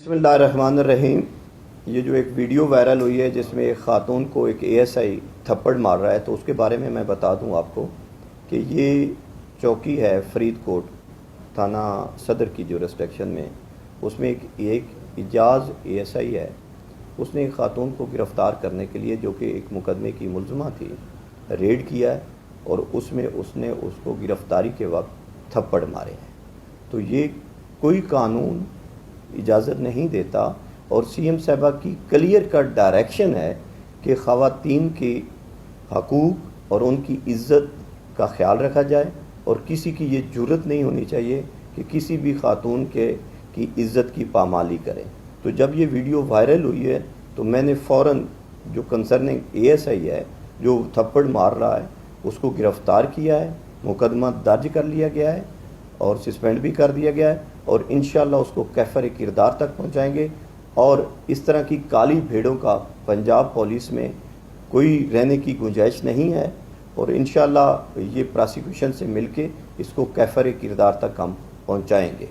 बिस्मिल्लाहिर्रहमानिर्रहीम। ये जो एक वीडियो वायरल हुई है जिसमें एक ख़ातून को एक एएसआई थप्पड़ मार रहा है, तो उसके बारे में मैं बता दूं आपको कि ये चौकी है फरीदकोट थाना सदर की जुरिस्डिक्शन में। उसमें एक इजाज़ एएसआई है। उसने एक ख़ातून को गिरफ़्तार करने के लिए, जो कि एक मुकदमे की मुलज़मा थी, रेड किया है और उसमें उसने उसको गिरफ़्तारी के वक्त थप्पड़ मारे हैं। तो ये कोई कानून इजाज़त नहीं देता और सीएम साहबा की क्लियर कट डायरेक्शन है कि ख़वातीन के हकूक़ और उनकी इज़्ज़त का ख्याल रखा जाए और किसी की ये जुर्रत नहीं होनी चाहिए कि किसी भी खातून की इज़्ज़त की पामाली करें। तो जब ये वीडियो वायरल हुई है तो मैंने फ़ौरन जो कंसर्निंग एएसआई है जो थप्पड़ मार रहा है उसको गिरफ़्तार किया है, मुकदमा दर्ज कर लिया गया है और सस्पेंड भी कर दिया गया है और इंशाअल्लाह उसको कैफर किरदार तक पहुंचाएंगे। और इस तरह की काली भेड़ों का पंजाब पुलिस में कोई रहने की गुंजाइश नहीं है और इंशाअल्लाह ये प्रोसिक्यूशन से मिलके इसको कैफर किरदार तक हम पहुंचाएंगे।